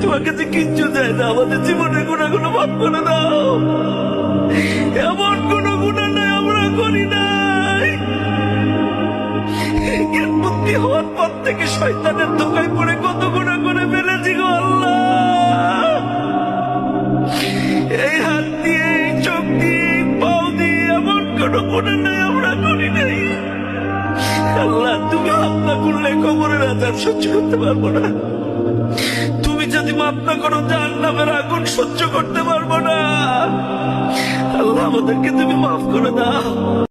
তোমার কাছে কিচ্ছু চাই না, আমাদের জীবনের গুণাগুলো মাফ করে দাও। এমন কোন গুণা নাই আমরা করি নাই। জ্ঞান বুদ্ধি হওয়ার পর থেকে শয়তানের ধোকায় পড়ে কত গুণা করে ফেলেছি গো আল্লাহ। এই হাত দিয়ে, এই চোখ দিয়ে, এই পাও দিয়ে এমন কোন গুণা নাই আমরা করি নাই। আল্লাহ, তুমি মাফ না করলে কবরের আযাব সহ্য করতে পারবো না। তুমি যদি মাফ না করো জাহান্নামের আগুন সহ্য করতে পারবো না। আল্লাহ, আমাদেরকে তুমি মাফ করে দাও।